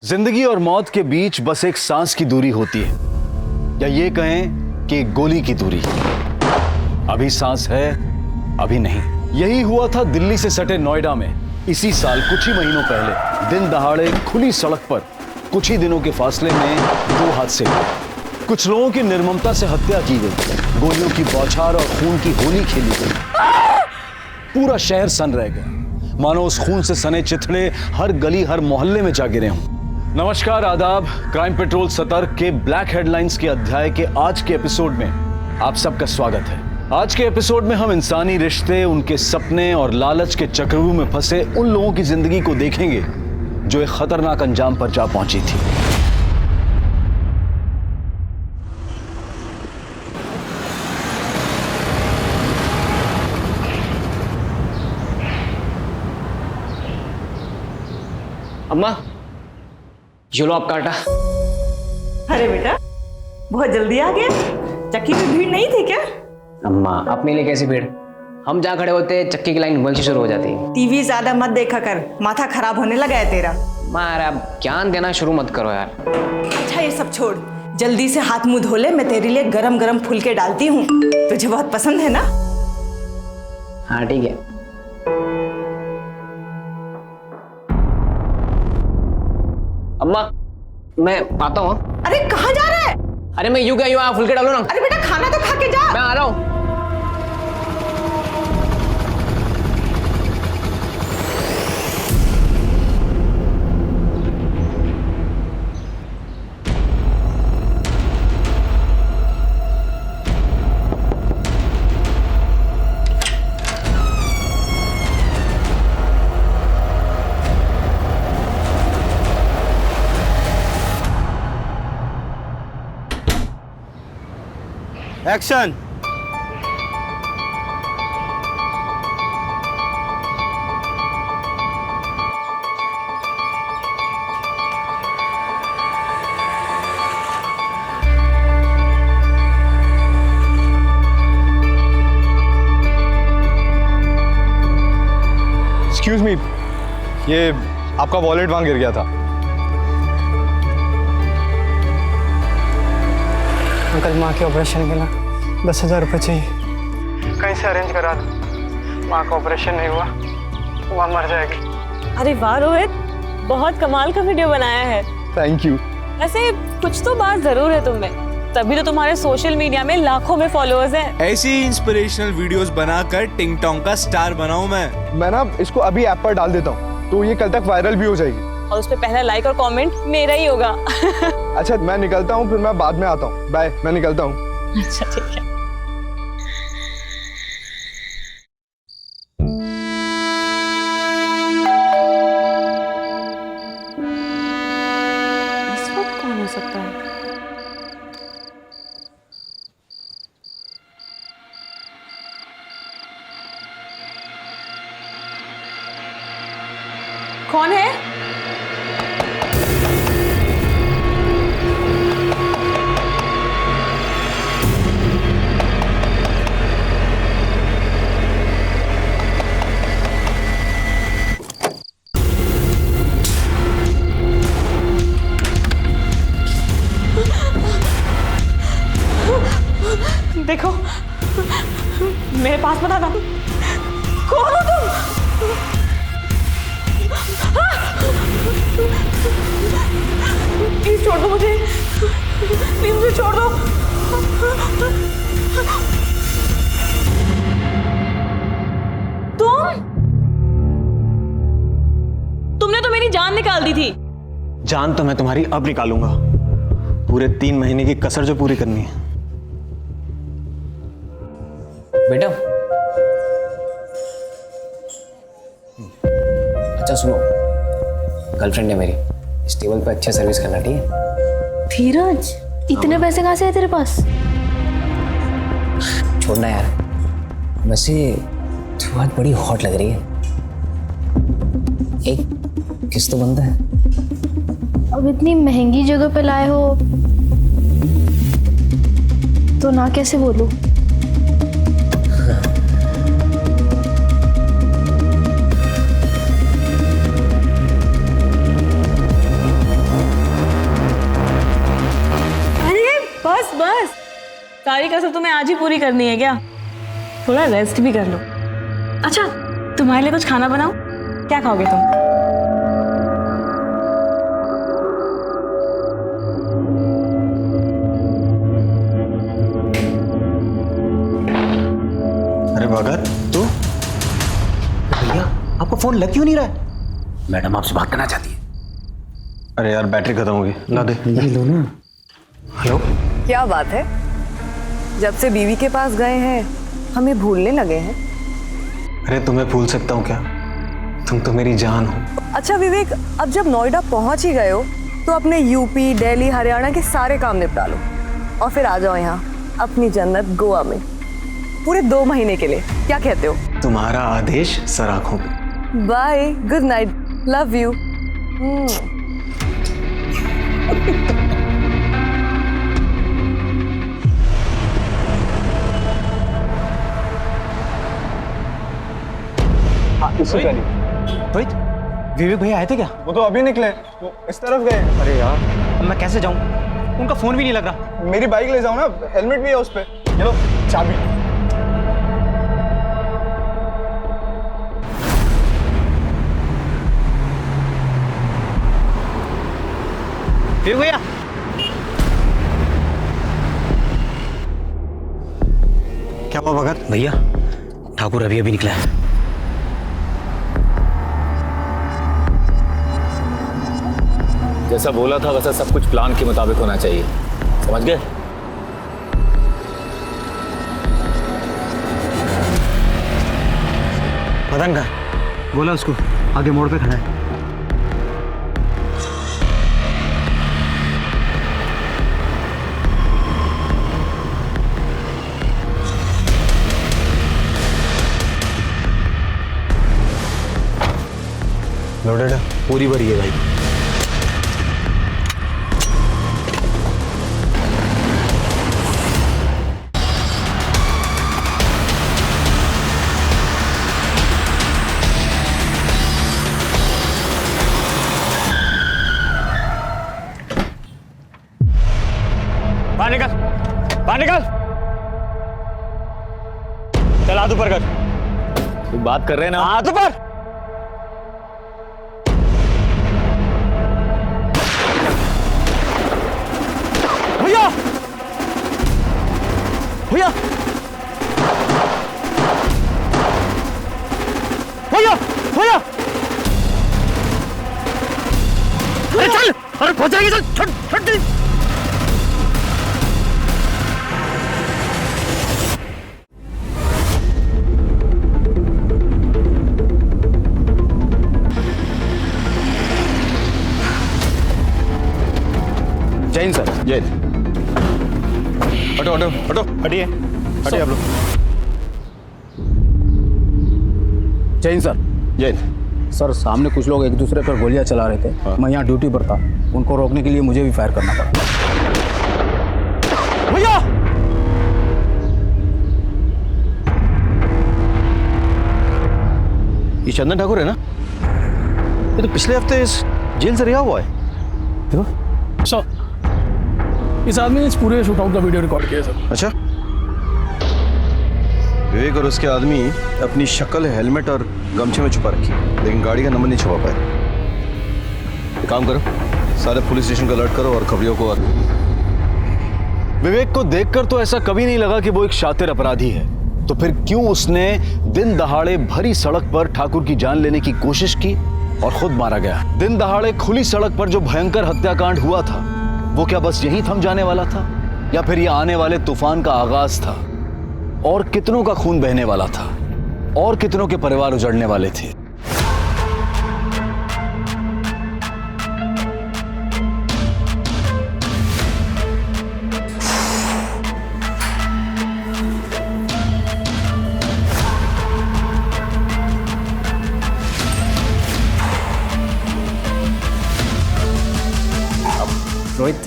जिंदगी और मौत के बीच बस एक सांस की दूरी होती है, या ये कहें कि एक गोली की दूरी। अभी सांस है, अभी नहीं। यही हुआ था दिल्ली से सटे नोएडा में इसी साल कुछ ही महीनों पहले। दिन दहाड़े खुली सड़क पर कुछ ही दिनों के फासले में दो हादसे हुए। कुछ लोगों की निर्ममता से हत्या की गई, गोलियों की बौछार और खून की होली खेली गई। पूरा शहर सन रह गया, मानो उस खून से सने चिथड़े हर गली हर मोहल्ले में जा गिरे हों। नमस्कार, आदाब। क्राइम पेट्रोल सतर्क के ब्लैक हेडलाइंस के अध्याय के आज के एपिसोड में आप सबका स्वागत है। आज के एपिसोड में हम इंसानी रिश्ते, उनके सपने और लालच के चक्रव्यूह में फंसे उन लोगों की जिंदगी को देखेंगे जो एक खतरनाक अंजाम पर जा पहुंची थी। अम्मा, ये लो आप काटा। अरे बेटा, बहुत जल्दी आ गए। चक्की में भीड़ नहीं थी क्या? अम्मा, अपने लिए कैसी भीड़? हम जहाँ खड़े होते चक्की की लाइन वहीं से शुरू हो जाती है। टीवी ज्यादा मत देखा कर, माथा खराब होने लगा है तेरा। मारा, अब ज्ञान देना शुरू मत करो यार। अच्छा ये सब छोड़, जल्दी से हाथ मुंह धो ले। मैं तेरे लिए गरम गरम फुलके डालती हूँ, तुझे बहुत पसंद है ना? हाँ ठीक है। अम्मा, मैं आता हूँ। अरे कहाँ जा रहा है? अरे मैं यूं गया आप फुलके डालो ना। अरे बेटा खाना तो खा के जा। मैं आ रहा हूँ। एक्शन। एक्सक्यूज मी, ये आपका वॉलेट वहां गिर गया था। अंकल, माँ के ऑपरेशन के लिए 10,000 रुपये चाहिए। कहीं से अरेंज करा दो। माँ का ऑपरेशन नहीं हुआ, माँ मर जाएगी। अरे वाह रोहित, बहुत कमाल का वीडियो बनाया है। Thank you. ऐसे कुछ तो बात जरूर है तुम में, तभी तो तुम्हारे सोशल मीडिया में लाखों में फॉलोअर्स हैं। ऐसी इंस्पिरेशनल वीडियोस बनाकर टिंग टोंग का स्टार बनाऊं मैं ना इसको अभी ऐप पर डाल देता हूँ, तो ये कल तक वायरल भी हो जाएगी। और उस पे पहला लाइक और कमेंट मेरा ही होगा। अच्छा, मैं निकलता हूँ, फिर मैं बाद में आता हूँ। बाय, मैं निकलता हूँ। अच्छा ठीक है। इस वक्त कौन हो सकता है? कौन है? देखो, मेरे पास मत आना। कौन हो तुम? प्लीज छोड़ दो मुझे, प्लीज मुझे छोड़ दो। तुमने तो मेरी जान निकाल दी थी। जान तो मैं तुम्हारी अब निकालूंगा, पूरे 3 महीने की कसर जो पूरी करनी है। बेटा, अच्छा सुनो, गर्लफ्रेंड है मेरी, इस टेबल पे अच्छे सर्विस करना, ठीक है? धीरज, इतने पैसे कहाँ से है तेरे पास? छोड़ना यार, वैसे तू बहुत बड़ी हॉट लग रही है। एक किस तो बनता है। अब इतनी महंगी जगह पे लाए हो तो ना कैसे बोलूं? सारी कसर तुम्हें आज ही पूरी करनी है क्या? थोड़ा रेस्ट भी कर लो। अच्छा, तुम्हारे लिए कुछ खाना बनाऊं? क्या खाओगे तुम? अरे भगत तू? भैया आपका फोन लग क्यों नहीं रहा है? मैडम आपसे बात करना चाहती है। अरे यार बैटरी खत्म हो गई, ला दे। लो ना। हेलो। क्या बात है, जब से बीवी के पास गए हैं हमें भूलने लगे हैं। अरे तुम्हें भूल सकता हूँ क्या? तुम तो मेरी जान हो। अच्छा विवेक, अब जब नोएडा पहुंच ही गए हो तो अपने यूपी, दिल्ली, हरियाणा के सारे काम निपटा लो और फिर आ जाओ यहाँ अपनी जन्नत गोवा में पूरे 2 महीने के लिए। क्या कहते हो? तुम्हारा आदेश सर आंखों पे। Bye, good night, love you. Rohit, Vivek भैया आए थे क्या? वो तो अभी निकले, वो इस तरफ गए। अरे यार, अब मैं कैसे जाऊं? उनका फोन भी नहीं लग रहा। मेरी बाइक ले जाओ ना, हेलमेट भी है उस पे। ये लो चाबी। विवेक भैया, क्या हुआ भगत? भैया ठाकुर अभी अभी निकला है। जैसा बोला था वैसा सब कुछ प्लान के मुताबिक होना चाहिए, समझ गए? मदन का बोला उसको, आगे मोड़ पे खड़ा है। लोडेड है? पूरी भरी है भाई। बाहर निकल, बाहर निकल। चल हाथ ऊपर कर। तू बात कर रहे हैं ना? हाथ ऊपर। भैया, भैया, भैया, भैया, अरे चल, अरे पहुंच जाएगी, चल, छोड़ छोड़ दे। जैन सर। जैन, हटो हटो हटो, हटिए हटिए आप लोग। जैन सर। जैन सर, सामने कुछ लोग एक दूसरे पर गोलियां चला रहे थे। मैं यहाँ ड्यूटी पर था, उनको रोकने के लिए मुझे भी फायर करना पड़ा। भैया, ये चंदन ठाकुर है ना? ये तो पिछले हफ्ते इस जेल से रिहा हुआ है। देखो सर, इस आदमी ने इस पूरे शूटआउट का वीडियो रिकॉर्ड किया सर। अच्छा, विवेक और उसके आदमी अपनी शक्ल हेलमेट और गमछे में छुपा रखी, लेकिन गाड़ी का नंबर नहीं छुपा पाए। एक काम करो, सारे पुलिस स्टेशन को अलर्ट करो और खबरियों को। विवेक को देखकर तो ऐसा कभी नहीं लगा कि वो एक शातिर अपराधी है, तो फिर क्यों उसने दिन दहाड़े भरी सड़क पर ठाकुर की जान लेने की कोशिश की और खुद मारा गया? दिन दहाड़े खुली सड़क पर जो भयंकर हत्याकांड हुआ था, वो क्या बस यहीं थम जाने वाला था, या फिर यह आने वाले तूफान का आगाज था? और कितनों का खून बहने वाला था, और कितनों के परिवार उजड़ने वाले थे। रोहित,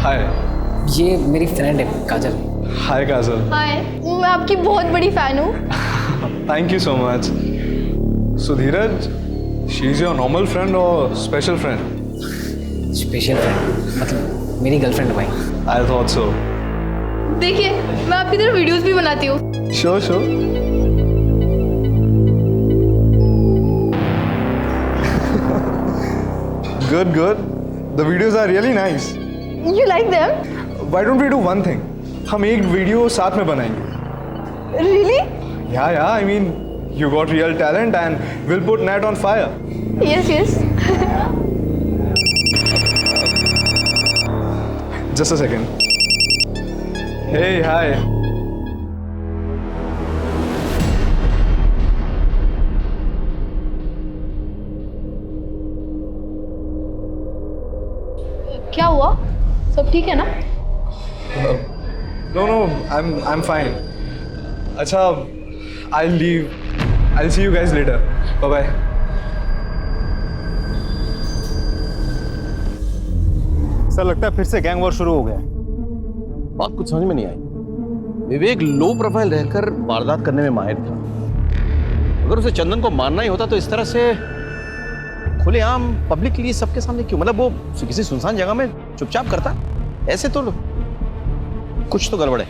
हाय। ये मेरी फ्रेंड है काजल। हाय काजल। हाय, मैं आपकी बहुत बड़ी फैन हूँ। Thank you so much. So Dheeraj, she is your normal friend और स्पेशल फ्रेंड? स्पेशल फ्रेंड मतलब मेरी गर्लफ्रेंड भाई। I thought so. देखिए मैं आपकी तरह वीडियोस भी बनाती हूँ। Sure sure. Good good, the videos are really nice. You like them? Why don't we do one thing, हम एक वीडियो साथ में बनाएंगे। Really? Yeah, I mean, you got real talent and we'll put net on fire. Yes yes. Just a second. Hey, hi. क्या हुआ? सब ठीक है ना? No, I'm fine. अच्छा, I'll leave. I'll see you guys later. Bye bye. Sir लगता है फिर से गैंग वॉर शुरू हो गया। बात कुछ समझ में नहीं आई। विवेक लो प्रोफाइल रहकर वारदात करने में माहिर था। अगर उसे चंदन को मारना ही होता तो इस तरह से खुलेआम पब्लिकली सबके सामने क्यों? मतलब वो किसी सुनसान जगह में चुपचाप करता, ऐसे तो कुछ तो गड़बड़ है।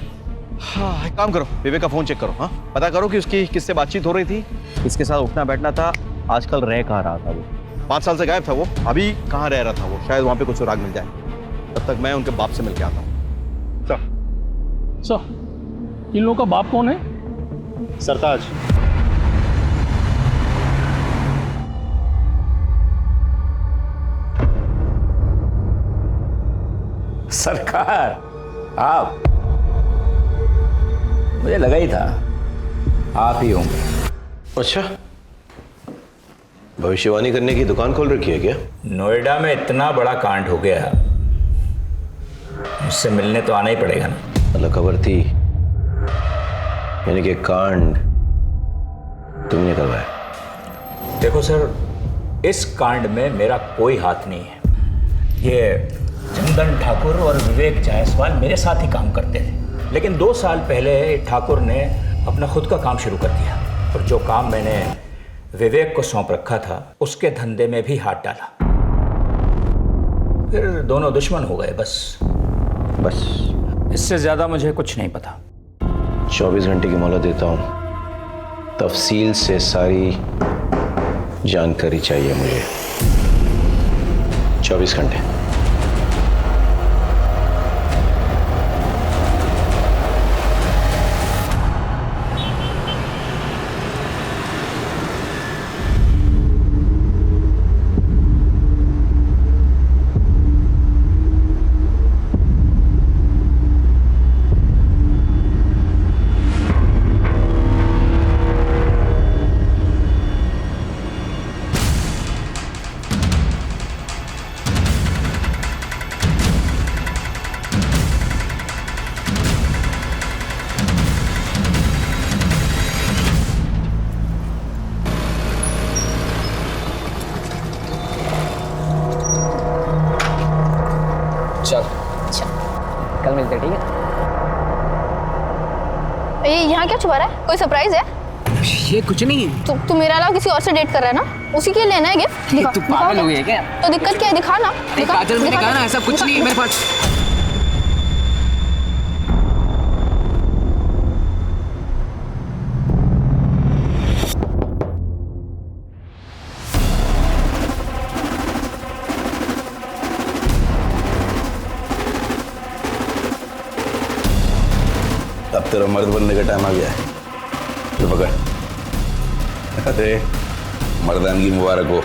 हाँ, एक काम करो, विवेक का फोन चेक करो। हाँ, पता करो कि उसकी किससे बातचीत हो रही थी, किसके साथ उठना बैठना था, आजकल रह कहाँ रहा था वो। 5 साल से गायब था वो, अभी कहाँ रह रहा था वो? शायद वहाँ पे कुछ सुराग मिल जाए। तब तक मैं उनके बाप से मिल के आता हूँ। सर इन लोगों का बाप कौन है? सरताज। सरकार आप, मुझे लगा ही था आप ही होंगे। अच्छा, भविष्यवाणी करने की दुकान खोल रखी है क्या? नोएडा में इतना बड़ा कांड हो गया, मुझसे मिलने तो आना ही पड़ेगा ना। मतलब खबर थी, यानी कि कांड तुमने करवाया? देखो सर, इस कांड में मेरा कोई हाथ नहीं है। ये चंदन ठाकुर और विवेक जायसवाल मेरे साथ ही काम करते थे, लेकिन 2 साल पहले ठाकुर ने अपना खुद का काम शुरू कर दिया और जो काम मैंने विवेक को सौंप रखा था उसके धंधे में भी हाथ डाला। फिर दोनों दुश्मन हो गए। बस इससे ज्यादा मुझे कुछ नहीं पता। 24 घंटे की मोहलत देता हूं, तफसील से सारी जानकारी चाहिए मुझे। 24 घंटे। कल मिलते, ठीक है? ये यहाँ क्या छुपा रहा है? कोई सरप्राइज है? ये कुछ नहीं। तू मेरे अलावा किसी और से डेट कर रहा है ना? उसी के लिए लेना है गिफ्ट? दिखा, तू पागल हो गई है क्या? तो दिक्कत क्या है? दिखा ना। काजल, मैंने कहा ना ऐसा कुछ नहीं है मेरे पास। अब तेरा मर्द बनने का टाइम आ गया है। तो पकड़। अरे मर्दानगी मुबारक हो।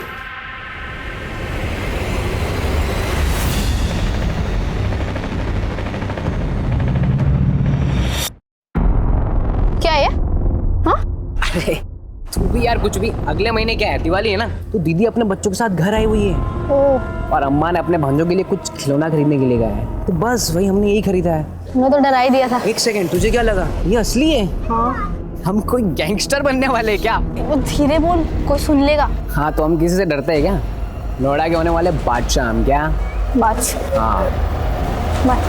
क्या है? हाँ? अरे तू भी यार कुछ भी। अगले महीने क्या है, दिवाली है ना, तो दीदी अपने बच्चों के साथ घर आई हुई है। और अम्मा ने अपने भांजों के लिए कुछ खिलौना खरीदने के लिए गया है, तो बस वही हमने यही खरीदा है। तुमने तो डरा ही दिया था। एक सेकंड, तुझे क्या लगा ये असली है? हाँ। हम कोई गैंगस्टर बनने वाले हैं क्या? वो धीरे बोल, कोई सुन लेगा। हाँ, तो हम किसी से डरते हैं क्या? नोएडा के होने वाले बादशाह हम क्या? बादशाह। हाँ। बाय।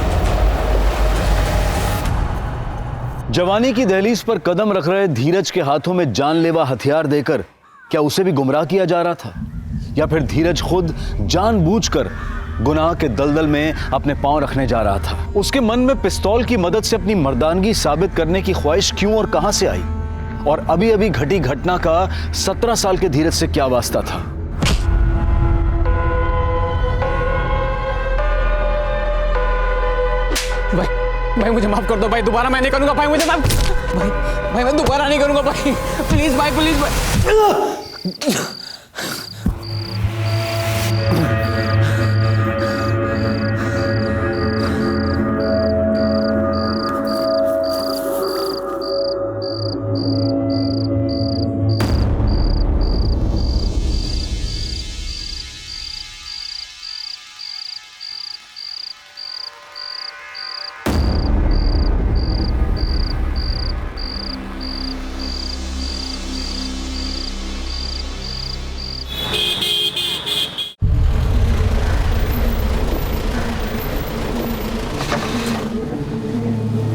जवानी की दहलीज पर कदम रख रहे धीरज के हाथों में जानलेवा हथियार देकर क्या उसे भी गुमराह किया जा रहा था, या फिर धीरज खुद जानबूझकर गुनाह के दलदल में अपने पांव रखने जा रहा था? उसके मन में पिस्तौल की मदद से अपनी मर्दानगी साबित करने की ख्वाहिश क्यों और कहां से आई? और अभी अभी घटी घटना का 17 साल के धीरज से क्या वास्ता था? भाई मुझे माफ कर दो भाई, दोबारा मैं नहीं करूंगा भाई, मुझे माफ भाई मैं दोबारा नहीं करूंगा भाई, प्लीज भाई, प्लीज भाई।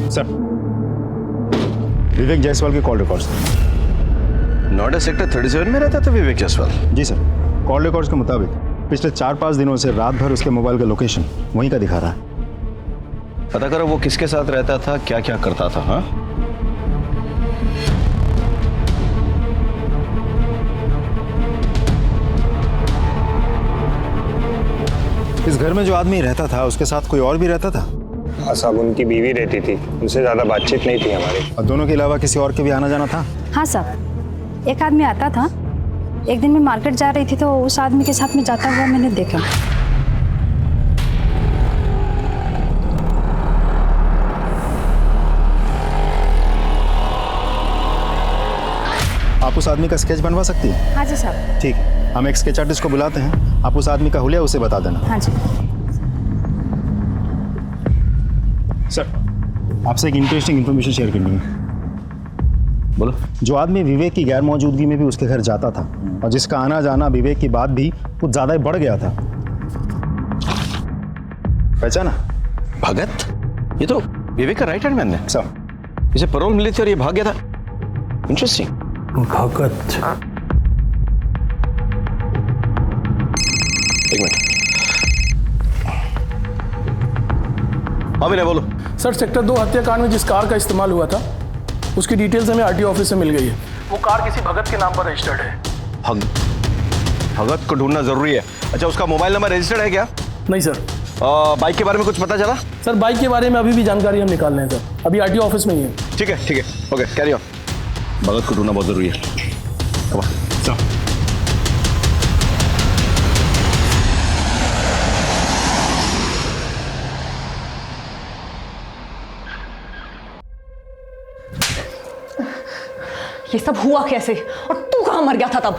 सर, विवेक जायसवाल के कॉल रिकॉर्ड्स। नोएडा सेक्टर 37 में रहता था विवेक जायसवाल? जी सर, कॉल रिकॉर्ड्स के मुताबिक पिछले 4-5 दिनों से रात भर उसके मोबाइल का लोकेशन वहीं का दिखा रहा है। पता करो वो किसके साथ रहता था, क्या क्या करता था। हाँ, इस घर में जो आदमी रहता था उसके साथ कोई और भी रहता था? हाँ साहब, उनकी बीवी रहती थी, उनसे ज़्यादा बातचीत नहीं थी हमारी। और दोनों के अलावा किसी और के भी आना जाना था? हाँ साहब, एक आदमी आता था। एक दिन मैं मार्केट जा रही थी तो उस आदमी के साथ में जाता हुआ मैंने देखा। आप उस आदमी का स्केच बनवा सकती हैं? हाँ जी साहब। ठीक है, हम एक स्केच आर्टिस्ट को बुलाते हैं, आप उस आदमी का हुलिया उसे बता देना। हाँ जी सर, आपसे एक इंटरेस्टिंग इन्फॉर्मेशन शेयर करनी है। बोलो। जो आदमी विवेक की गैर मौजूदगी में भी उसके घर जाता था और जिसका आना जाना विवेक की बात भी कुछ ज्यादा ही बढ़ गया था, पहचाना? भगत? ये तो विवेक का राइट हैंड मैन है। सर, इसे पैरोल मिली थी और ये भाग गया था। इंटरेस्टिंग। भगत? एक मिनट। हाँ विनय बोलो। सर, सेक्टर 2 हत्याकांड में जिस कार का इस्तेमाल हुआ था उसकी डिटेल्स हमें आरटीओ ऑफिस से मिल गई है। वो कार किसी भगत के नाम पर रजिस्टर्ड है। भगत को ढूंढना जरूरी है। अच्छा, उसका मोबाइल नंबर रजिस्टर्ड है क्या? नहीं सर। बाइक के बारे में कुछ पता चला? सर, बाइक के बारे में अभी भी जानकारी हम निकाल रहे हैं सर, अभी आरटीओ ऑफिस में ही है। ठीक है, ओके, कैरी ऑन। भगत को ढूंढना बहुत जरूरी है। सर, ये सब हुआ कैसे और तू कहाँ मर गया था तब?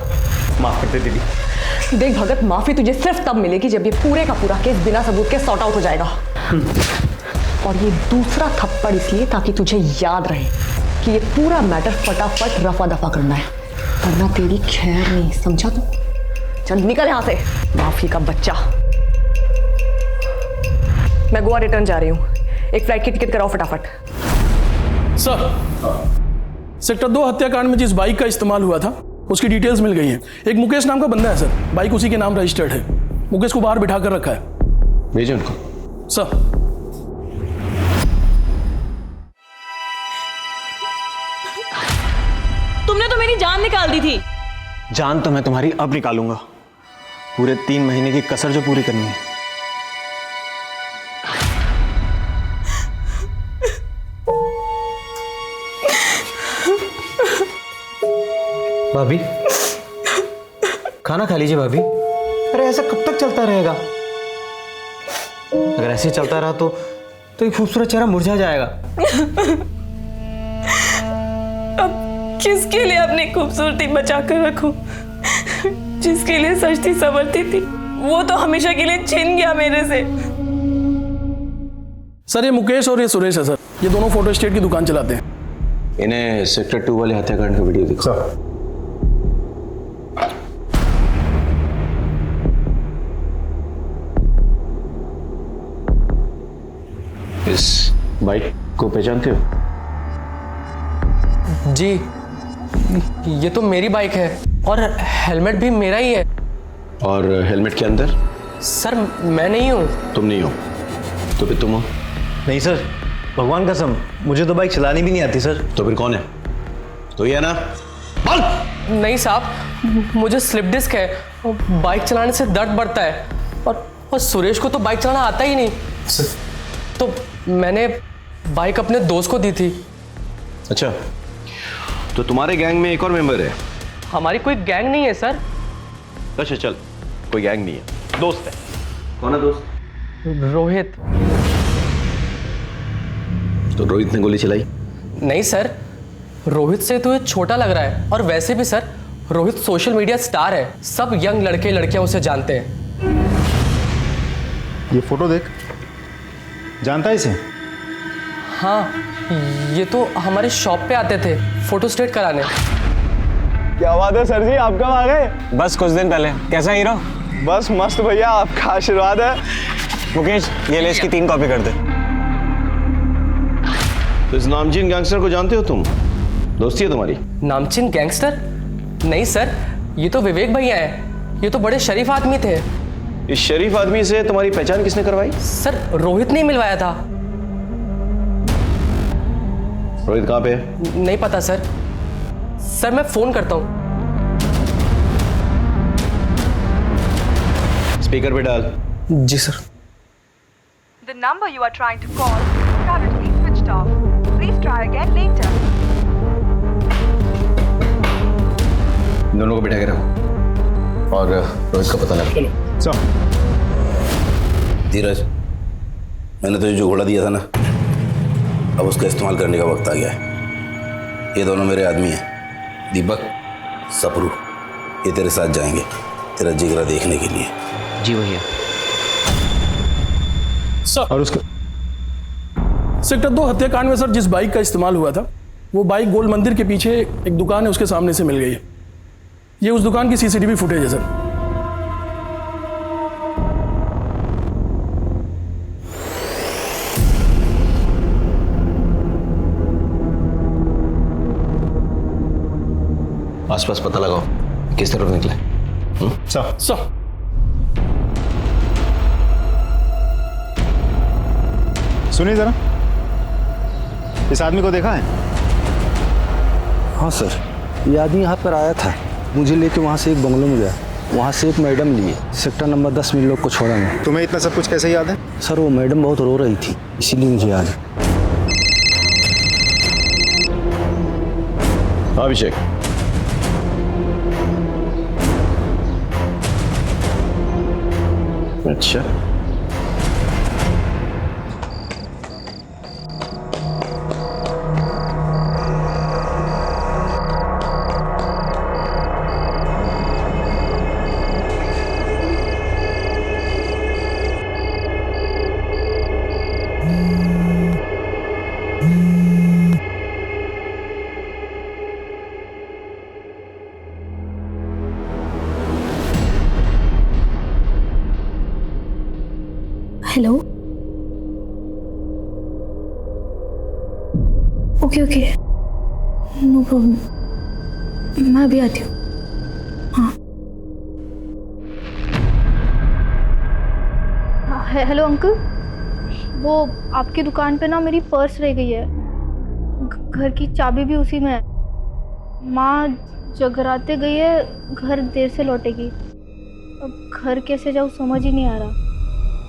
माफ करते दीदी। देख भगत, माफी तुझे सिर्फ तब मिलेगी जब ये पूरे का पूरा केस बिना सबूत के सॉर्ट आउट हो जाएगा। और ये दूसरा थप्पड़ इसलिए ताकि तुझे याद रहे कि ये पूरा मैटर फटाफट रफा दफा करना है, वरना तेरी खैर नहीं, समझा तू? चल निकल यहाँ से, माफी का बच्चा। मैं गोवा रिटर्न जा रही हूँ, एक फ्लाइट की टिकट कराओ फटाफट। सर, सेक्टर 2 हत्याकांड में जिस बाइक का इस्तेमाल हुआ था उसकी डिटेल्स मिल गई हैं। एक मुकेश नाम का बंदा है सर, बाइक उसी के नाम रजिस्टर्ड है। मुकेश को बाहर बिठा कर रखा है। भेजो उनको। सर। तुमने तो मेरी जान निकाल दी थी। जान तो मैं तुम्हारी अब निकालूंगा, पूरे 3 महीने की कसर जो पूरी करनी है। भाभी, खाना खा लीजिए भाभी। अरे ऐसा कब तक चलता रहेगा? अगर ऐसे चलता रहा तो ये खूबसूरत चेहरा मुरझा जाएगा। अब किसके लिए अपनी खूबसूरती बचा कर रखूं? जिसके लिए सजती संवरती थी वो तो हमेशा के लिए छिन गया मेरे से। सर, ये मुकेश और ये सुरेश है सर, ये दोनों फोटो स्टेट की दुकान चलाते हैं। इन्हें सेक्टर 2 वाले हत्याकांड का वीडियो दिखा। इस बाइक को पहचानते हो? जी, ये तो मेरी बाइक है। और हेलमेट भी मेरा ही है। और हेलमेट के अंदर? सर मैं नहीं हूँ। तुम नहीं हो तो फिर तुम हो? नहीं सर, भगवान कसम मुझे तो बाइक चलानी भी नहीं आती सर। तो फिर कौन है? तो ये है ना? नहीं साहब, मुझे स्लिप डिस्क है, बाइक चलाने से दर्द बढ़ता है और सुरेश को तो बाइक चलाना आता ही नहीं सर। तो मैंने बाइक अपने दोस्त को दी थी। अच्छा, तो तुम्हारे गैंग में एक और मेंबर है? हमारी कोई गैंग नहीं है सर। अच्छा चल, कोई गैंग नहीं है, दोस्त है। कौन है दोस्त? रोहित। तो रोहित ने गोली चलाई? नहीं सर, रोहित से तो ये छोटा लग रहा है, और वैसे भी sir Rohit social media star है, सब यंग लड़के लड़कियां उसे जानते हैं। ये फोटो देख, जानता है इसे? हाँ, ये तो हमारे शॉप पे आते थे फोटो स्टेट कराने। क्या बात है सर जी, आप कब आ गए? बस कुछ दिन पहले। कैसा हीरो? बस मस्त भैया, आपका आशीर्वाद है। मुकेश, ये ले इसकी 3 कॉपी कर दे। तो इस नामचीन गैंगस्टर को जानते हो तुम? दोस्ती है तुम्हारी? नामचीन गैंगस्टर? नहीं सर, ये तो विवेक भैया है, ये तो बड़े शरीफ आदमी थे। इस शरीफ आदमी से तुम्हारी पहचान किसने करवाई? सर रोहित ने मिलवाया था। रोहित कहाँ पे है? नहीं पता सर। सर मैं फोन करता हूँ। स्पीकर पे डाल। जी sir. The number you are trying to call is currently switched off. Please try again later. दोनों को बिठा के रखो और रोहित का पता लगा। चलो। धीरज, मैंने तुझे जो घोड़ा दिया था ना, अब उसका इस्तेमाल करने का वक्त आ गया है। ये दोनों मेरे आदमी हैं, दीपक, सपरू। ये तेरे साथ जाएंगे तेरा जिगरा देखने के लिए। जी भैया। और उसके सेक्टर 2 हत्याकांड में सर जिस बाइक का इस्तेमाल हुआ था, वो बाइक गोल मंदिर के पीछे एक दुकान है उसके सामने से मिल गई है। ये उस दुकान की सीसीटीवी फुटेज है सर। आसपास पता लगाओ किस तरफ निकले। सर सुनिए जरा, इस आदमी को देखा है? हाँ सर, ये आदमी यहाँ पर आया था, मुझे लेके वहाँ से एक बंगलों में गया, वहाँ से एक मैडम लिए, सेक्टर नंबर 10 में लोग को छोड़ा मैं। तुम्हें इतना सब कुछ कैसे याद है? सर वो मैडम बहुत रो रही थी, इसीलिए मुझे याद है। अभिषेक, अच्छा hello, okay okay, no problem, मैं अभी आती हूँ। हाँ हेलो अंकल, वो आपकी दुकान पे ना मेरी पर्स रह गई है, घर की चाबी भी उसी में है। माँ जगराते गई है, घर देर से लौटेगी, अब घर कैसे जाऊँ समझ ही नहीं आ रहा।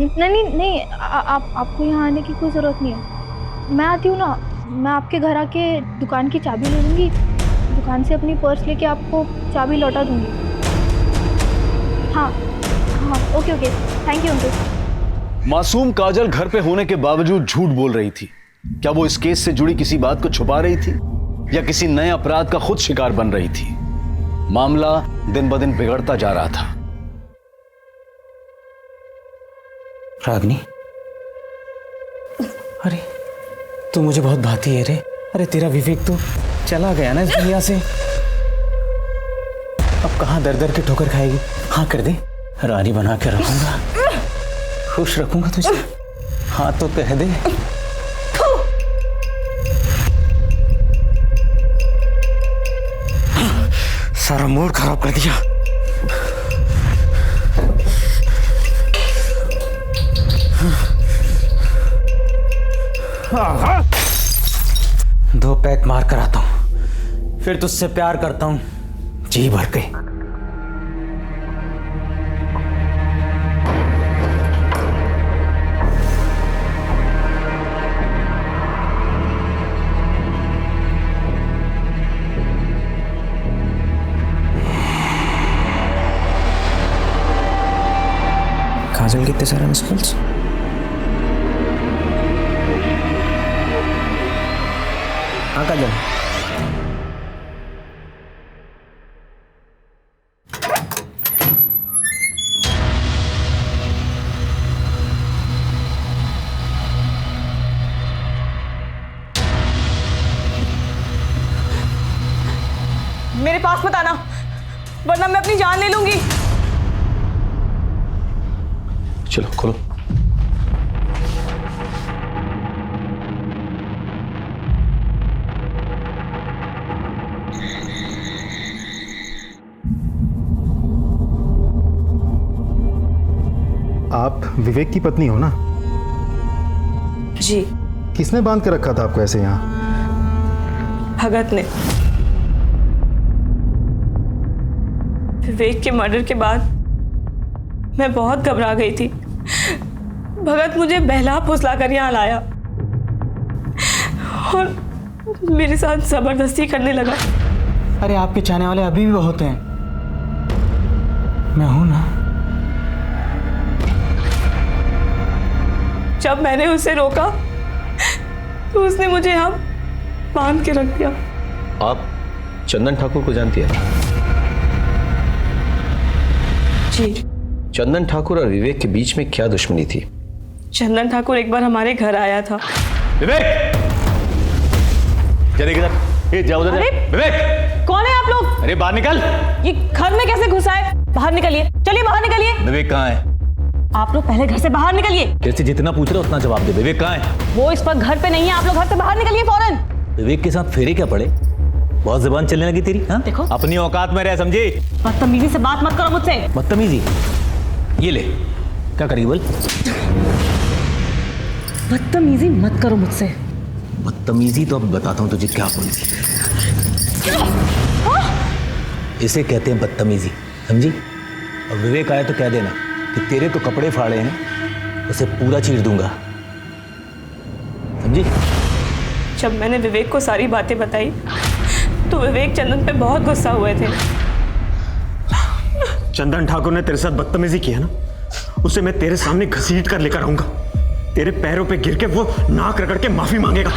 नहीं, आपको यहाँ आने की कोई ज़रूरत नहीं है, मैं आती हूँ ना, मैं आपके घर आके दुकान की चाबी ले लूँगी, दुकान से अपनी पर्स लेके आपको चाबी लौटा दूँगी। हाँ, ओके, थैंक यू अंकल। मासूम काजल घर पे होने के बावजूद झूठ बोल रही थी। क्या वो इस केस से जुड़ी किसी बात को छुपा रही थी या किसी नए अपराध का खुद शिकार बन रही थी? मामला दिन ब दिन बिगड़ता जा रहा था। रागनी, अरे तू मुझे बहुत भाती है रे। अरे तेरा विवेक तो चला गया ना इस दुनिया से, अब कहाँ दर दर की ठोकर खाएगी। हाँ कर दे, रानी बना के रखूंगा, खुश रखूंगा तुझे। हाँ तो कह दे। सारा मूड खराब कर दिया। दो पैक मार कर आता हूं, फिर तुझसे प्यार करता हूं जी भर के। काजल कितने सारे मिस कॉल्स। हाँ काजल, मेरे पास मत आना वरना मैं अपनी जान ले लूंगी। चलो खोलो। आप विवेक की पत्नी हो ना? जी। किसने बांध के रखा था आपको ऐसे यहाँ? भगत ने। विवेक के मर्डर के बाद मैं बहुत घबरा गई थी। भगत मुझे बहला फुसला कर यहाँ लाया और मेरे साथ जबरदस्ती करने लगा। अरे आपके चाहने वाले अभी भी बहुत हैं, मैं हूं ना। जब मैंने उसे रोका तो उसने मुझे यहाँ बांध के रख दिया। आप चंदन ठाकुर को जानती हैं? जी। चंदन ठाकुर और विवेक के बीच में क्या दुश्मनी थी? चंदन ठाकुर एक बार हमारे घर आया था। विवेक! चले किधर? ये जाओ उधर। विवेक! कौन है आप लोग? अरे बाहर निकल! ये घर में कैसे घुसा है? बाहर निकलिए, चलिए बाहर निकलिए। विवेक कहाँ है? आप लोग पहले घर से बाहर निकलिए। तेरे से जितना पूछ रहे हो उतना जवाब दे। विवेक कहाँ है? वो इस वक्त घर पे नहीं है, आप लोग घर से बाहर निकलिए फौरन। विवेक के साथ फेरे क्या पड़े? बहुत जुबान चलने लगी तेरी। हाँ? देखो अपनी औकात में रह, समझी? बदतमीजी से बात मत करो मुझसे। बदतमीजी? ये ले, क्या करेगी बोल? बदतमीजी मत करो मुझसे। बदतमीजी तो अब बताता हूँ तुझे क्या बोलती। इसे कहते हैं बदतमीजी, समझी? और विवेक आया तो कह देना कि तेरे तो कपड़े फाड़े हैं, उसे पूरा चीर दूंगा, समझी? जब मैंने विवेक को सारी बातें बताई तो विवेक चंदन पे बहुत गुस्सा हुए थे। चंदन ठाकुर ने तेरे साथ बदतमीजी की है ना, उसे मैं तेरे सामने घसीट कर लेकर आऊंगा। तेरे पैरों पे गिर के वो नाक रगड़ के माफी मांगेगा।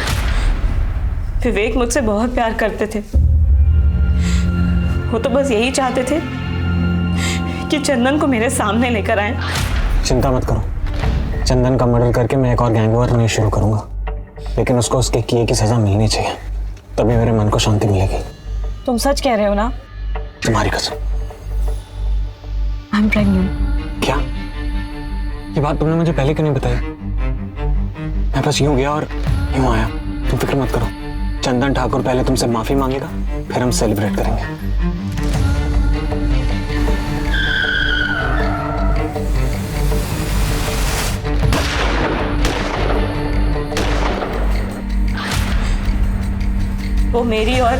विवेक मुझसे बहुत प्यार करते थे। वो तो बस यही चाहते थे कि चंदन को मेरे सामने लेकर आए। चिंता मत करो, चंदन का मर्डर करके मैं एक और गैंगवॉर नहीं शुरू करूंगा, लेकिन उसको उसके किए की सजा मिलनी चाहिए, तभी मेरे मन को शांति मिलेगी। तुम सच कह रहे हो ना? तुम्हारी कसम। I am pregnant. क्या? ये बात तुमने मुझे पहले क्यों नहीं बताई? मैं बस यूं गया और यूं आया। तुम फिक्र मत करो, चंदन ठाकुर पहले तुमसे माफी मांगेगा, फिर हम सेलिब्रेट करेंगे। वो मेरी और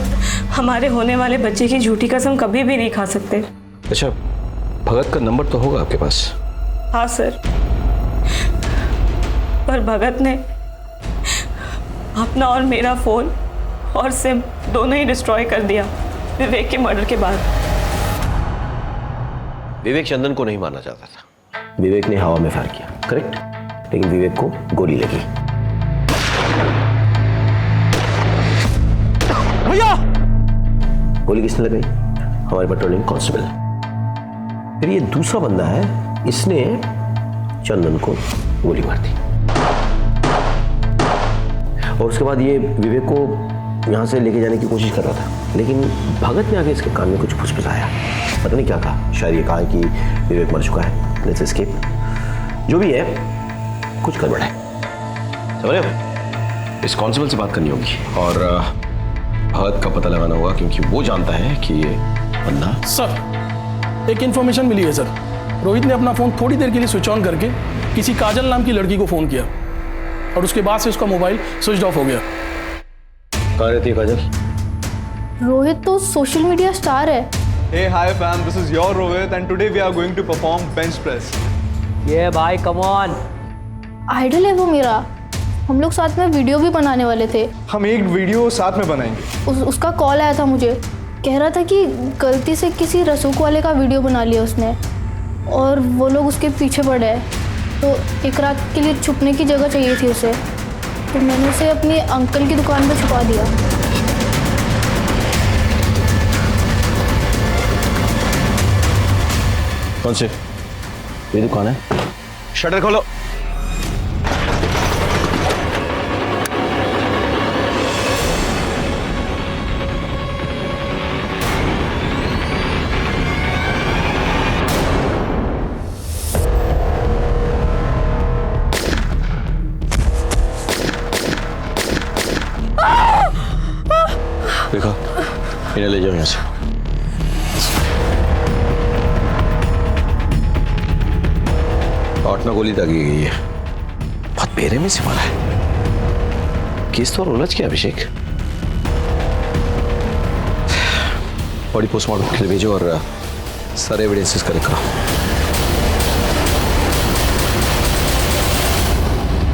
हमारे होने वाले बच्चे की झूठी कसम कभी भी नहीं खा सकते। अच्छा, भगत का नंबर तो होगा आपके पास? हाँ सर, पर भगत ने अपना और मेरा फोन और सिम दोनों ही डिस्ट्रॉय कर दिया विवेक के मर्डर के बाद। विवेक चंदन को नहीं मारना चाहता था, विवेक ने हवा में फायर किया, करेक्ट? लेकिन विवेक को गोली लगी। भैया! गोली किसने लगाई? हमारे पेट्रोलिंग कांस्टेबल। फिर ये दूसरा बंदा है, इसने चंदन को गोली मार दी और उसके बाद ये विवेक को यहाँ से लेके जाने की कोशिश कर रहा था, लेकिन भगत ने आगे इसके कान में कुछ फुसफुसाया, पता नहीं क्या कहा। शायद ये कहा कि विवेक मर चुका है, लेट्स एस्केप। जो भी है, कुछ गड़बड़ है, समझ रहे हो? इस कांस्टेबल से बात करनी होगी और भगत का पता लगाना होगा, क्योंकि वो जानता है कि ये बंदा सर एक इन्फॉर्मेशन मिली है सर। रोहित ने अपना फोन थोड़ी देर के लिए स्विच ऑन करके किसी काजल नाम की लड़की को फोन किया और उसके बाद से उसका मोबाइल स्विच ऑफ हो गया। कहाँ रहती है काजल? रोहित तो सोशल मीडिया स्टार है। Hey, hi fam, this is your Rohit and today we are going to perform bench press. ये भाई कम ऑन। आइडल है वो मेरा। हम लोग साथ में वीडियो भी बनाने वाले थे। हम एक वीडियो साथ में बनाएंगे। उसका कॉल आया था मुझे, कह रहा था कि गलती से किसी रसूख वाले का वीडियो बना लिया उसने और वो लोग उसके पीछे पड़े हैं। तो एक रात के लिए छुपने की जगह चाहिए थी उसे, तो मैंने उसे अपने अंकल की दुकान पे छुपा दिया। कौन से? ये दुकान है। शटर खोलो। देखो, इन्हें ले जाओ यहाँ से। गोली दागी गई है, बहुत बेरे में से मारा है। केस तो उलझ गया अभिषेक। बॉडी पोस्टमार्टम के लिए भेजो और सारे एविडेंसेस कलेक्ट करो।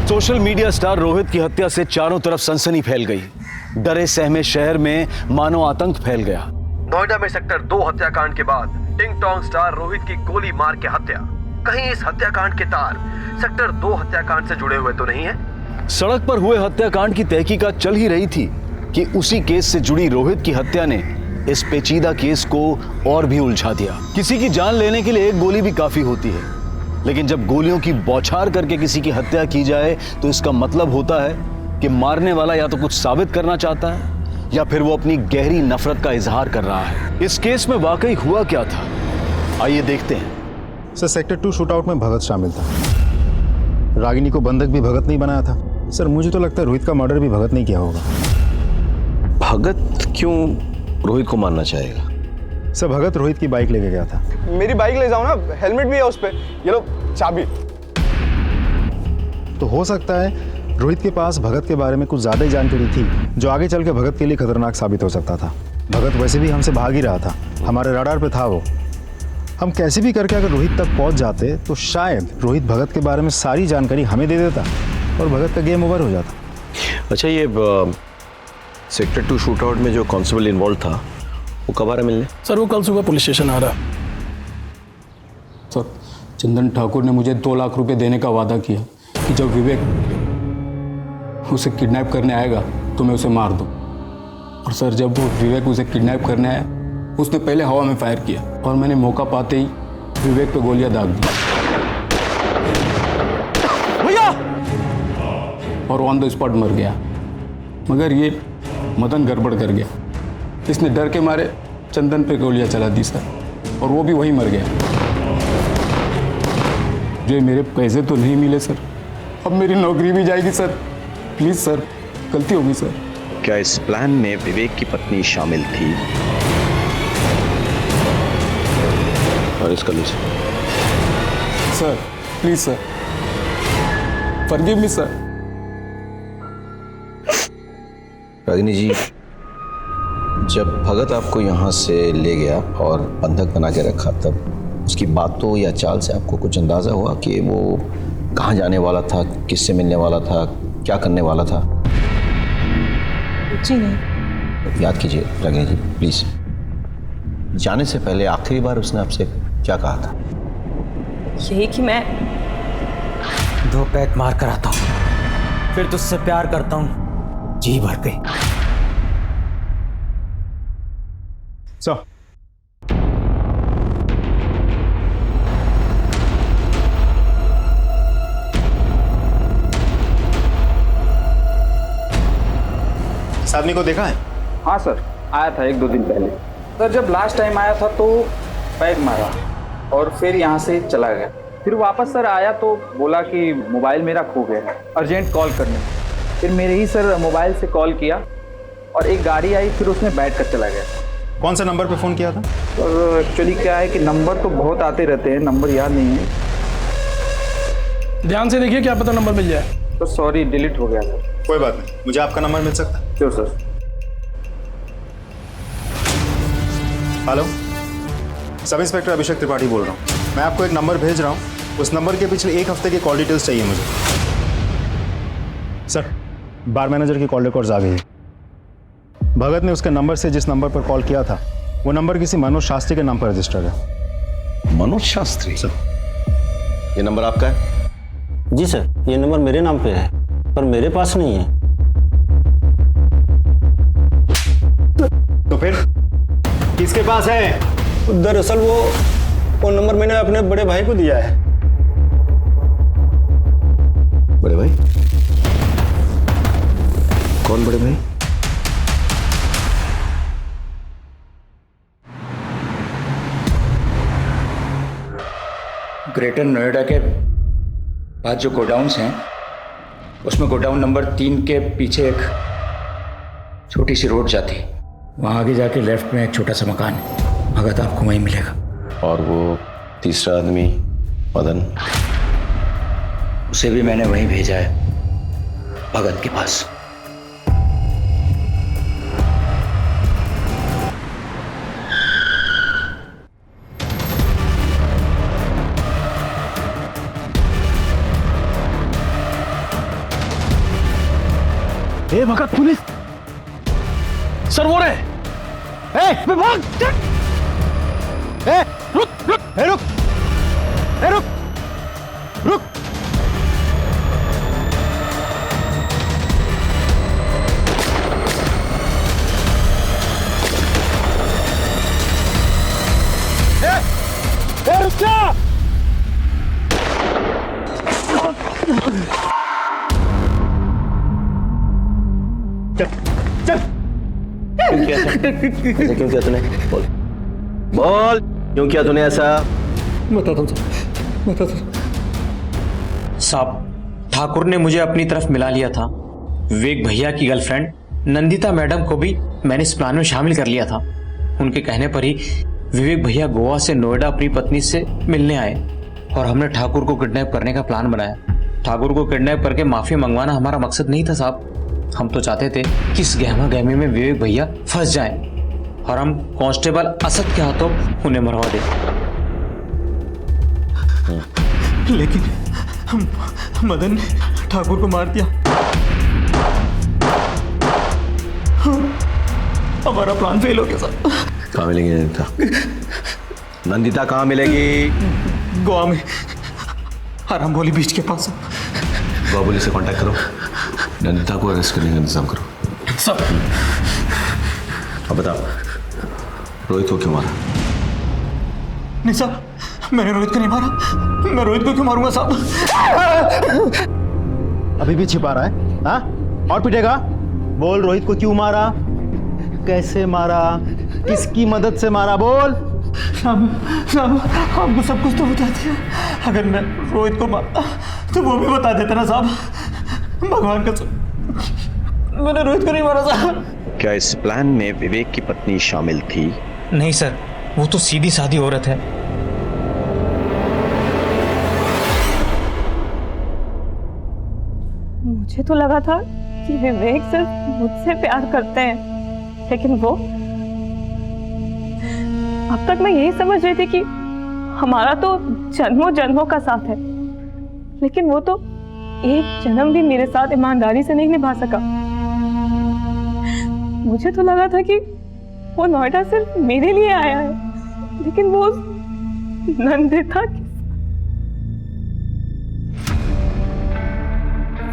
सोशल मीडिया स्टार रोहित की हत्या से चारों तरफ सनसनी फैल गई। डरे सहमे शहर में मानो आतंक फैल गया। नोएडा में सेक्टर 2 हत्याकांड के बाद टिंग टोंग स्टार रोहित की गोली मार के हत्या। कहीं इस हत्याकांड के तार सेक्टर 2 हत्याकांड से जुड़े हुए तो नहीं है? सड़क पर हुए हत्याकांड की तहकीकात चल ही रही थी कि उसी केस से जुड़ी रोहित की हत्या ने इस पेचीदा केस को और भी उलझा दिया। किसी की जान लेने के लिए एक गोली भी काफी होती है, लेकिन जब गोलियों की बौछार करके किसी की हत्या की जाए तो इसका मतलब होता है कि मारने वाला या तो कुछ साबित करना चाहता है या फिर वो अपनी गहरी नफरत का इजहार कर रहा है। इस केस में वाकई हुआ क्या था, आइए देखते हैं। सर सेक्टर 2 शूटआउट में भगत शामिल था। रागिनी को बंधक भी भगत नहीं बनाया था। सर मुझे तो लगता है रोहित का मर्डर भी भगत नहीं किया होगा। भगत क्यों रोहित को मारना चाहेगा? सर भगत रोहित की बाइक लेके गया था। मेरी बाइक ले जाओ ना, हेलमेट भी है उस पे। ये लो चाबी। तो हो सकता है रोहित के पास भगत के बारे में कुछ ज्यादा ही जानकारी थी जो आगे चल के भगत के लिए खतरनाक साबित हो सकता था। भगत वैसे भी हमसे भाग ही रहा था, हमारे रडार पे था वो। हम कैसे भी करके अगर रोहित तक पहुंच जाते तो शायद रोहित भगत के बारे में सारी जानकारी हमें दे देता और भगत का गेम ओवर हो जाता। अच्छा, ये सेक्टर 2 शूटआउट में जो कांस्टेबल इन्वॉल्व था वो कब आ रहा मिलने? सर वो कल सुबह पुलिस स्टेशन आ रहा। सर चंदन ठाकुर ने मुझे 2 लाख रुपए देने का वादा किया कि जब विवेक उसे किडनैप करने आएगा तो मैं उसे मार दूं। और सर जब वो विवेक उसे किडनैप करने आया, उसने पहले हवा में फायर किया और मैंने मौका पाते ही विवेक पे गोलियां दाग दी भैया, और ऑन द स्पॉट मर गया। मगर ये मदन गड़बड़ कर गया, इसने डर के मारे चंदन पे गोलियां चला दी सर, और वो भी वहीं मर गया। जो मेरे पैसे तो नहीं मिले सर, अब मेरी नौकरी भी जाएगी सर। प्लीज सर, गलती होगी सर। क्या इस प्लान में विवेक की पत्नी शामिल थी? और इसका लूज sir please sir, forgive me sir. Ragini ji, जब भगत आपको यहाँ से ले गया और बंधक बना के रखा, तब उसकी बातों या चाल से आपको कुछ अंदाजा हुआ कि वो कहाँ जाने वाला था, किससे मिलने वाला था, क्या करने वाला था? जी नहीं। याद कीजिए रागिनी जी प्लीज। जाने से पहले आखिरी बार उसने आपसे क्या कहा था? यही कि मैं 2 पैक मार कर आता हूँ, फिर तुझसे प्यार करता हूँ जी भर के। इस आदमी को देखा है? हाँ सर, आया था 1-2 दिन पहले। सर जब लास्ट टाइम आया था तो पैक मारा और फिर यहाँ से चला गया। फिर वापस सर आया तो बोला कि मोबाइल मेरा खो गया है, अर्जेंट कॉल करने। फिर मेरे ही सर मोबाइल से कॉल किया और एक गाड़ी आई, फिर उसमें बैठ कर चला गया। कौन सा नंबर पे फ़ोन किया था? और एक्चुअली क्या है कि नंबर तो बहुत आते रहते हैं, नंबर याद नहीं है। ध्यान से देखिए, क्या पता नंबर मिल जाए। तो सॉरी, डिलीट हो गया सर। कोई बात नहीं, मुझे आपका नंबर मिल सकता है? Sure sir. Hello, sub inspector Abhishek Tripathi बोल रहा हूँ। मैं आपको एक नंबर भेज रहा हूँ, उस नंबर के पिछले 1 हफ्ते की कॉल डिटेल्स चाहिए मुझे। सर, बार मैनेजर की कॉल रिकॉर्ड्स आ गई है। भगत ने उसके नंबर से जिस नंबर पर कॉल किया था, वो नंबर किसी मनोज शास्त्री के नाम पर रजिस्टर्ड है। मनोज शास्त्री? सर, ये नंबर आपका है? जी सर, ये नंबर मेरे नाम पे है, पर मेरे पास नहीं है। तो फिर किसके पास है? दरअसल वो नंबर मैंने अपने बड़े भाई को दिया है। बड़े भाई? कौन बड़े भाई? ग्रेटर नोएडा के पास जो गोडाउन्स हैं, उसमें गोडाउन नंबर 3 के पीछे एक छोटी सी रोड जाती है। वहाँ आगे जाके लेफ्ट में एक छोटा सा मकान है, भगत आपको वहीं मिलेगा। और वो तीसरा आदमी मदन? उसे भी मैंने वहीं भेजा है, भगत के पास। ए भगत, पुलिस! सर वो रहे! भाग! रुक! रुक! रुक! रुक! रुक! रुक जा! चल! क्यों किया ऐसा? ऐसा क्यों किया तूने? बोल, बोल, क्यों किया तूने ऐसा? बताता हूँ साहब। ठाकुर ने मुझे अपनी तरफ मिला लिया था। विवेक भैया की गर्लफ्रेंड नंदिता मैडम को भी मैंने इस प्लान में शामिल कर लिया था। उनके कहने पर ही विवेक भैया गोवा से नोएडा अपनी पत्नी से मिलने आए और हमने ठाकुर को किडनैप करने का प्लान बनाया। ठाकुर को किडनैप करके माफी मंगवाना हमारा मकसद नहीं था साहब। हम तो चाहते थे कि इस गहमा गहमी में विवेक भैया फंस जाएं और हम कांस्टेबल असद के हाथों उन्हें मरवा दें। लेकिन मदन ने ठाकुर को मार दिया। हमारा प्लान फेल हो गया साहब। कहाँ मिलेगी नंदिता? नंदिता कहाँ मिलेगी? गोवा में आराम बोली बीच के पास। गोवा पुलिस से कांटेक्ट करो, नंदिता को अरेस्ट करने का इंतजाम करो। सब। अब बताओ, रोहित को क्यों मारा? नहीं साहब, मैंने रोहित को नहीं मारा। मैं रोहित को क्यों मारूंगा साहब? अभी भी छिपा रहा है? हाँ? और पिटेगा? बोल, रोहित को क्यों मारा? कैसे मारा? किसकी मदद से मारा? बोल। साहब आपको सब कुछ तो बता दिया। अगर मैं रोहित को मारता तो वो भी बता देता ना साहब। भगवान का मैंने रोहित को नहीं मारा साहब। क्या इस प्लान में विवेक की पत्नी शामिल थी? नहीं सर, वो तो सीधी सादी औरत है। मुझे तो लगा था कि विवेक सिर्फ मुझसे प्यार करते हैं, लेकिन वो, अब तक मैं यही समझ रही थी कि हमारा तो जन्मों जन्मों का साथ है, लेकिन वो तो एक जन्म भी मेरे साथ ईमानदारी से नहीं निभा सका। मुझे तो लगा था कि वो नोएडा सिर्फ मेरे लिए आया है, लेकिन वो नंदिता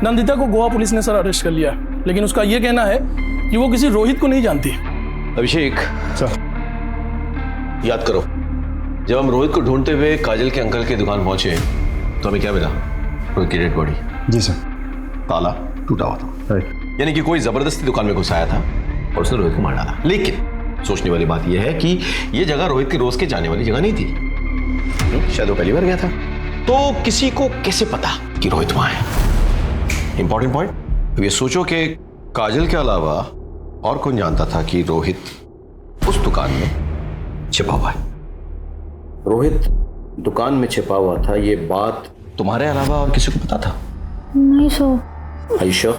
नंदिता को गोवा पुलिस ने सर अरेस्ट कर लिया, लेकिन उसका यह कहना है कि वो किसी रोहित को नहीं जानती। अभिषेक सर, याद करो, जब हम रोहित को ढूंढते हुए काजल के अंकल की दुकान पहुंचे तो हमें क्या मिला? रोहित की डेड बॉडी। जी सर। ताला टूटा हुआ था, यानी कि कोई जबरदस्ती दुकान में घुस आया था और उसने रोहित को मार डाला। लेकिन सोचने वाली बात यह है कि यह जगह रोहित की रोज के जाने वाली जगह नहीं थी। शायद वो पहली बार गया था, तो किसी को कैसे पता कि रोहित वहां है? Important point. ये सोचो कि काजल के अलावा और कौन जानता था कि रोहित उस दुकान में छिपा हुआ है। रोहित दुकान में छिपा हुआ था, ये बात तुम्हारे अलावा और किसी को पता था? नहीं सो। आयशा,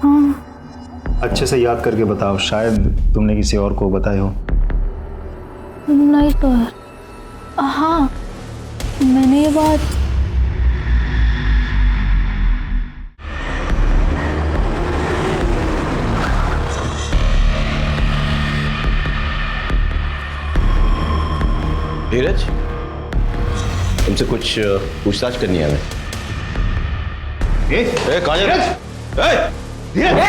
हाँ। अच्छे से याद करके बताओ, शायद तुमने किसी और को बताए हो। नहीं सर। हाँ, मैंने ये बात धीरज, तुमसे कुछ पूछताछ करनी है हमें। कहाँ जा रहे हो? धीरज!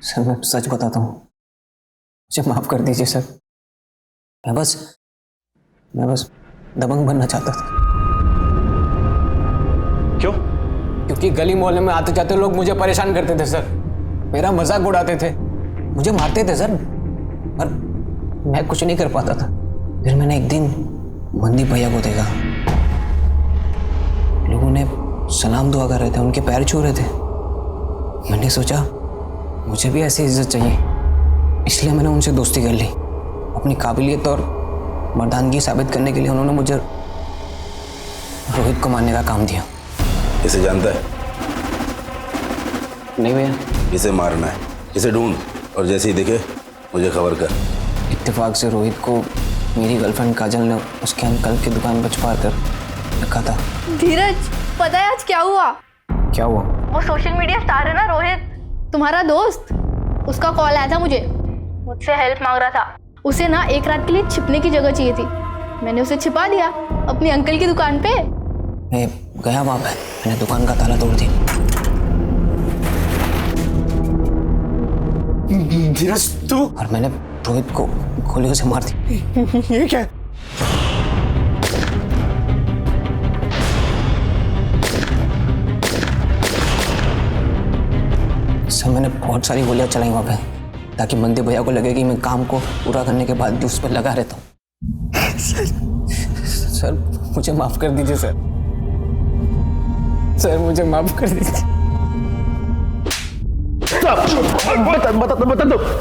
सर मैं सच बताता हूँ, मुझे माफ कर दीजिए सर। मैं बस दबंग बनना चाहता था। क्यों? क्योंकि गली मोहल्ले में आते जाते लोग मुझे परेशान करते थे सर, मेरा मजाक उड़ाते थे, मुझे मारते थे सर, पर मैं कुछ नहीं कर पाता था। फिर मैंने एक दिन मंदीप भैया को देखा, लोगों ने सलाम दुआ कर रहे थे, उनके पैर छू रहे थे। मैंने सोचा मुझे भी ऐसी इज्जत चाहिए, इसलिए मैंने उनसे दोस्ती कर ली। अपनी काबिलियत और मर्दानगी साबित करने के लिए उन्होंने मुझे रोहित को मारने का काम दिया। इसे जानता है? नहीं भैया। इसे मारना है, इसे ढूंढ और जैसे ही दिखे मुझे खबर कर। इत्तेफाक से रोहित को मेरी गर्लफ्रेंड काजल ने उसके अंकल की दुकान पर छुपा कर रखा था। धीरज, पता है आज क्या हुआ? क्या हुआ? वो सोशल मीडिया स्टार है ना रोहित, तुम्हारा दोस्त, उसका कॉल आया था मुझसे हेल्प मांग रहा था। उसे ना एक रात के लिए छिपने की जगह चाहिए थी, मैंने उसे छिपा दिया अपनी अंकल की दुकान पे। मैं गया वहां पे, मैंने दुकान का ताला तोड़ दिया। धीरज तू? और मैंने रोहित को गोलियों से मार दी। ये क्या? सर मैंने बहुत सारी गोलियां चलाई वहां पे, ताकि मंदीप भैया को लगे कि मैं काम को पूरा करने के बाद भी उस पर लगा रहता हूँ। सर मुझे माफ कर दीजिए सर, सर मुझे माफ कर दीजिए।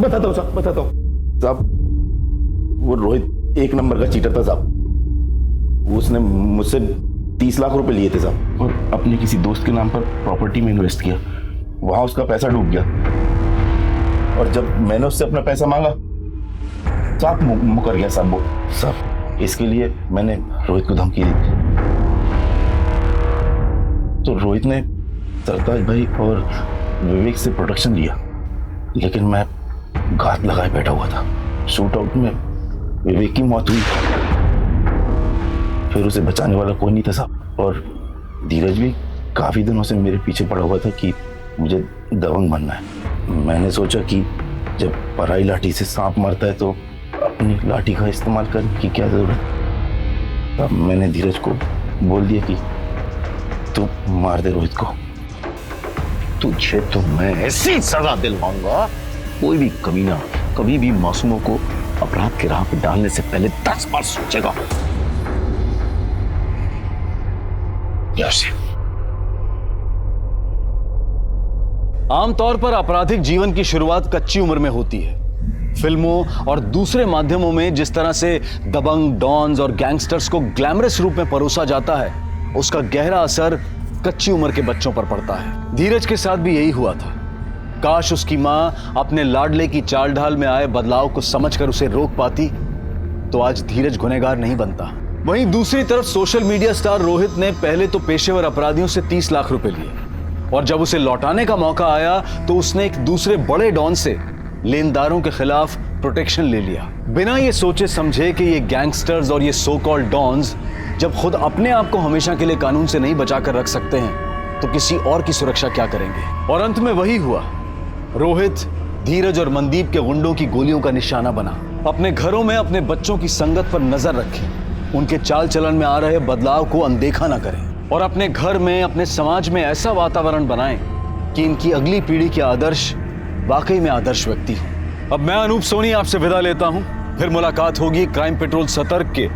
बताता हूँ साहब, वो रोहित एक नंबर का चीटर था साहब। उसने मुझसे 30 लाख रुपए लिए थे साहब, और अपने किसी दोस्त के नाम पर प्रॉपर्टी में इन्वेस्ट किया। वहां उसका पैसा डूब गया, और जब मैंने उससे अपना पैसा मांगा साहब मुकर गया साहब वो। साहब इसके लिए मैंने रोहित को धमकी दी, तो रोहित ने सरताज भाई और विवेक से प्रोटेक्शन लिया, लेकिन मैं घात लगाए बैठा हुआ था। शूट आउट में विवेक की मौत हुई, फिर उसे बचाने वाला कोई नहीं था साहब। और धीरज भी काफी दिनों से मेरे पीछे पड़ा हुआ था कि मुझे दबंग बनना है। मैंने सोचा कि जब पराई लाठी से सांप मरता है तो अपनी लाठी का इस्तेमाल करने की क्या जरूरत। तब मैंने धीरज को बोल दिया कि तू मार दे रोहित को। तुझे तो मैं ऐसी सजा दिलवाऊंगा, कोई भी कमीना कभी भी मासूमों को अपराध की राह पर डालने से पहले 10 बार सोचेगा। आमतौर पर आपराधिक जीवन की शुरुआत कच्ची उम्र में होती है। फिल्मों और दूसरे माध्यमों में जिस तरह से दबंग, डॉन्स और गैंगस्टर्स को ग्लैमरस रूप में परोसा जाता है, उसका गहरा असर कच्ची उम्र के बच्चों पर पड़ता है। धीरज के साथ भी यही हुआ था। काश उसकी मां अपने लाडले की चाल ढाल में आए बदलाव को समझकर उसे रोक पाती, तो आज धीरज गुनहगार नहीं बनता। वहीं दूसरी तरफ सोशल मीडिया स्टार रोहित ने पहले तो पेशेवर अपराधियों से 30 लाख रुपए लिए, और जब उसे लौटाने का मौका आया तो उसने एक दूसरे बड़े डॉन से लेनदारों के खिलाफ प्रोटेक्शन ले लिया, बिना ये सोचे समझे कि ये गैंगस्टर्स और ये सो कॉल्ड डॉन्स जब खुद अपने आप को हमेशा के लिए कानून से नहीं बचा कर रख सकते हैं तो किसी और की सुरक्षा क्या करेंगे। और अंत में वही हुआ। रोहित, धीरज और मनदीप के गुंडों की गोलियों का निशाना बना। अपने घरों में अपने बच्चों की संगत पर नजर रखें, उनके चाल चलन में आ रहे बदलाव को अनदेखा ना करें, और अपने घर में, अपने समाज में ऐसा वातावरण बनाएं कि इनकी अगली पीढ़ी के आदर्श वाकई में आदर्श व्यक्ति हो। अब मैं अनूप सोनी आपसे विदा लेता हूं, फिर मुलाकात होगी क्राइम पेट्रोल सतर्क के